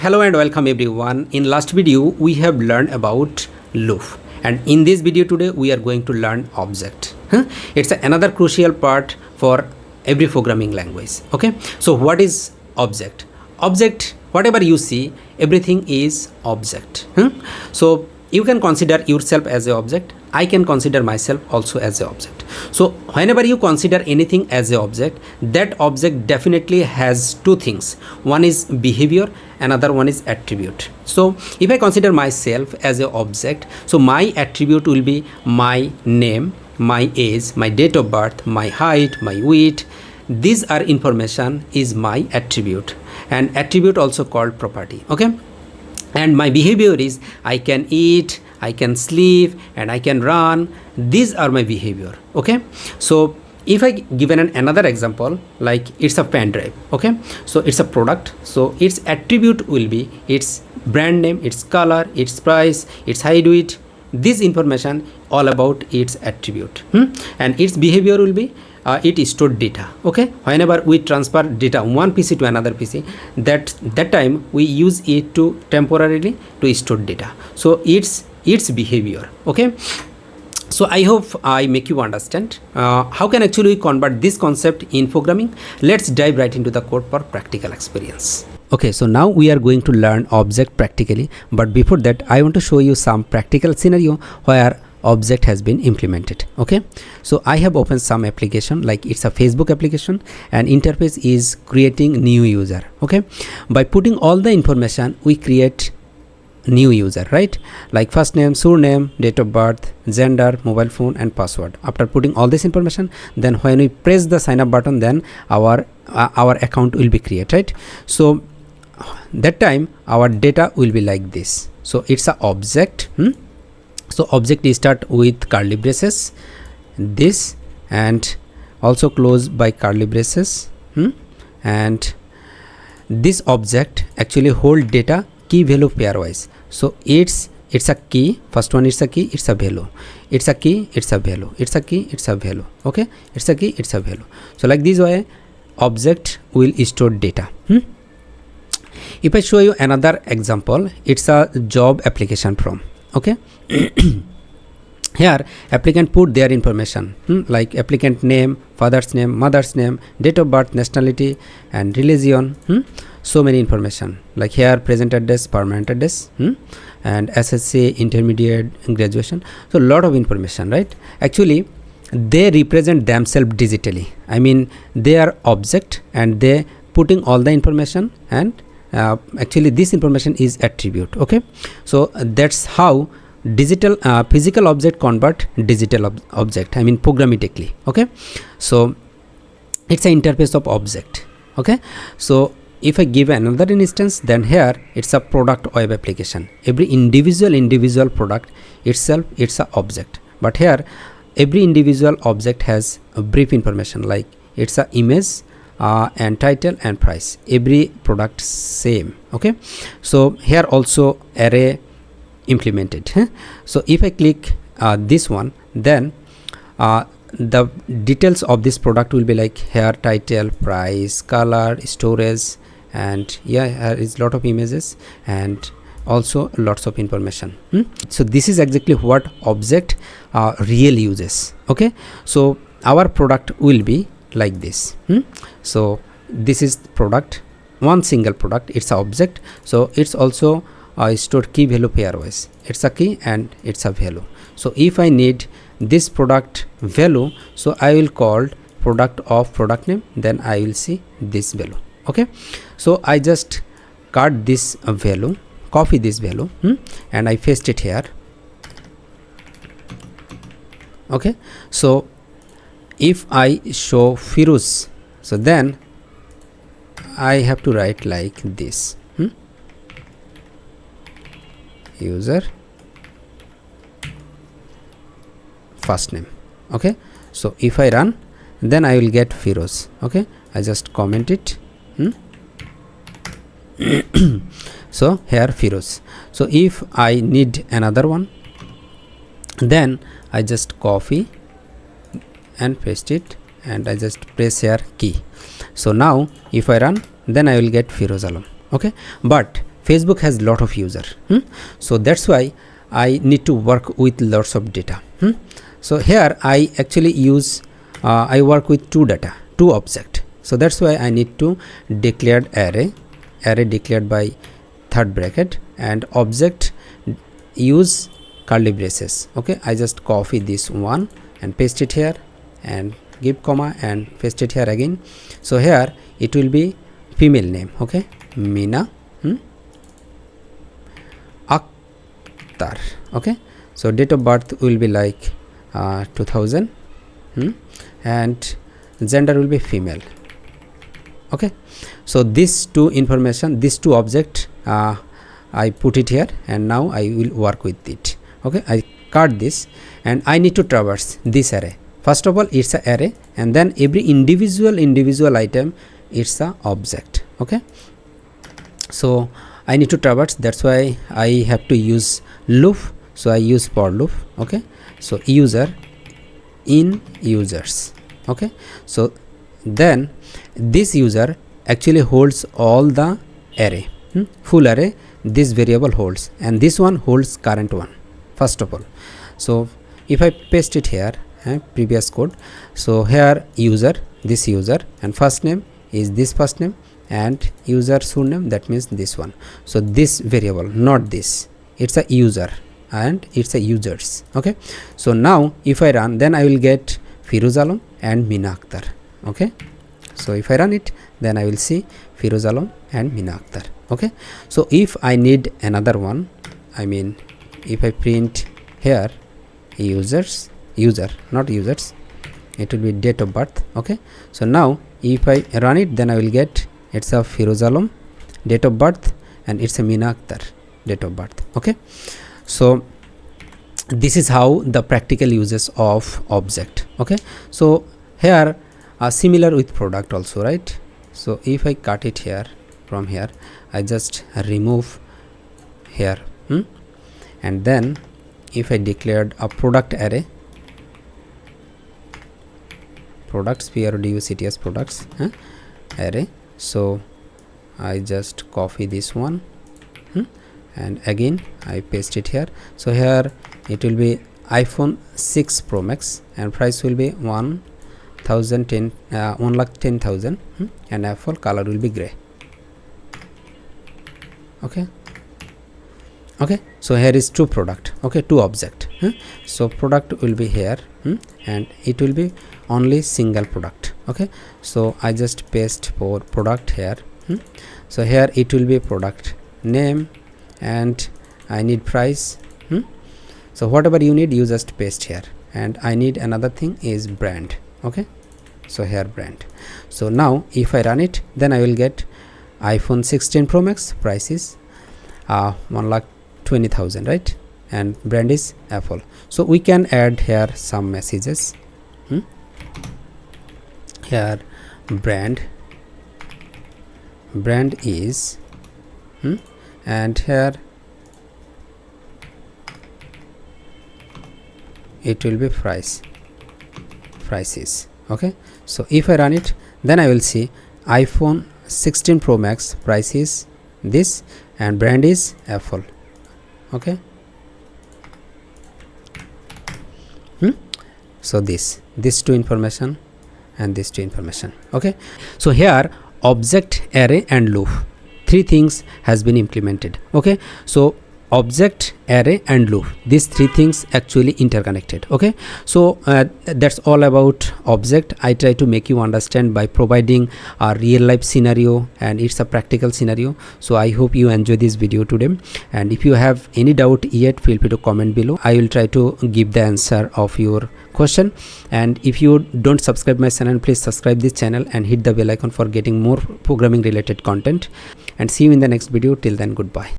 Hello and welcome everyone. In last video we have learned about loop, and in this video today we are going to learn object. It's another crucial part for every programming language. Okay, so what is object? Object, whatever you see, everything is object. So you can consider yourself as an object. I can consider myself also as an object. So whenever you consider anything as an object, that object definitely has two things. One is behavior, another one is attribute. So if I consider myself as an object, so my attribute will be my name, my age, my date of birth, my height, my weight. These are information is my attribute, and attribute also called property. Okay, and my behavior is I can eat, I can sleep, and I can run. These are my behavior. Okay, so if I given another example, like it's a pen drive. Okay, so it's a product, so its attribute will be its brand name, its color, its price, its height, weight. This information all about its attribute. And its behavior will be it is stored data. Okay, whenever we transfer data one PC to another PC, that time we use it to temporarily to store data. So it's behavior. Okay, so I hope I make you understand how can actually we convert this concept in programming. Let's dive right into the code for practical experience. Okay, so now we are going to learn object practically, but before that I want to show you some practical scenario where object has been implemented. Okay, so I have opened some application, like it's a Facebook application, and interface is creating new user. Okay, by putting all the information we create new user, right? Like first name, surname, date of birth, gender, mobile phone, and password. After putting all this information, then when we press the sign up button, then our account will be created, right? So that time our data will be like this. So it's a object. So object is start with curly braces, this, and also close by curly braces. And this object actually hold data key value pairwise. So it's a key, first one is a key, it's a value, it's a key, it's a value, it's a key, it's a value. Okay, it's a key, it's a value. So like this way object will store data. If I show you another example, it's a job application form. Okay, here applicant put their information, like applicant name, father's name, mother's name, date of birth, nationality, and religion. So many information, like here present address, permanent address, and SSC, intermediate, graduation. So lot of information, right? Actually they represent themselves digitally. I mean they are object and they putting all the information, and actually this information is attribute. Okay, so that's how digital physical object convert digital object, I mean programmatically. Okay, so it's an interface of object. Okay, so if I give another instance, then here it's a product web application. Every individual product itself, it's a object, but here every individual object has a brief information, like it's a image, and title and price. Every product same. Okay, so here also array implemented. So if I click this one, then the details of this product will be like here title, price, color, storage, and yeah, here is lot of images and also lots of information. So this is exactly what object really uses. Okay, so our product will be like this. So this is product, one single product, it's a object. So it's also stored key value pairwise. It's a key and it's a value. So if I need this product value, so I will call product of product name, then I will see this value. Okay, so I just cut this value, copy this value, and I paste it here. Okay, so if I show Firuz, so then I have to write like this. User first name. Okay, so if I run, then I will get Firuz. Okay, I just comment it. So here Firuz. So if I need another one, then I just copy and paste it, and I just press here key. So now if I run, then I will get Firuz Alam. Okay, but Facebook has lot of user, so that's why I need to work with lots of data. So here I actually use I work with two object. So that's why I need to declared array declared by third bracket, and object use curly braces. Okay, I just copy this one and paste it here and give comma and paste it here again. So here it will be female name. Okay, Mina Akhtar. Okay, so date of birth will be like 2000 and gender will be female. Okay, so these two information, these two object I put it here, and now I will work with it. Okay, I cut this and I need to traverse this array. First of all, it's an array, and then every individual item, it's a object. Okay, so I need to traverse, that's why I have to use loop. So I use for loop. Okay, so user in users. Okay, so then this user actually holds all the array, full array this variable holds, and this one holds current one first of all. So if I paste it here, previous code, so here user, this user, and first name is this first name, and user surname, that means this one. So this variable, not this, it's a user and it's a users. Okay, so now if I run, then I will get Firuz Alam and Mina Akhtar. Okay, so if I run it, then I will see Firuz Alam and Mina Akhtar. Okay, so if I need another one, I mean if I print here users, not users, it will be date of birth. Okay, so now if I run it, then I will get it's a Firuz Alam date of birth and it's a Mina Akhtar date of birth. Okay, so this is how the practical uses of object. Okay, so here similar with product also, right? So if I cut it here, from here I just remove here, and then if I declared a product array, products, PRODUCTS products array, so I just copy this one, and again I paste it here. So here it will be iPhone 6 Pro Max and price will be 1,10,000, and Apple color will be gray. Okay, so here is two product. Okay, two object. So product will be here, and it will be only single product. Okay, so I just paste for product here. So here it will be product name, and I need price. So whatever you need, you just paste here, and I need another thing is brand. Okay, so here brand. So now if I run it, then I will get iPhone 16 Pro Max, price is 1,20,000, right? And brand is Apple. So we can add here some messages. Here brand is, and here it will be prices. Okay, so if I run it, then I will see iPhone 16 Pro Max, price is this, and brand is Apple. Okay, so these two information and these two information. Okay, so here object, array and loop, three things has been implemented. Okay, so object, array and loop, these three things actually interconnected. Okay, so that's all about object. I try to make you understand by providing a real life scenario, and it's a practical scenario. So I hope you enjoy this video today, and if you have any doubt yet, feel free to comment below. I will try to give the answer of your question. And if you don't subscribe my channel, please subscribe this channel and hit the bell icon for getting more programming related content, and see you in the next video. Till then, goodbye.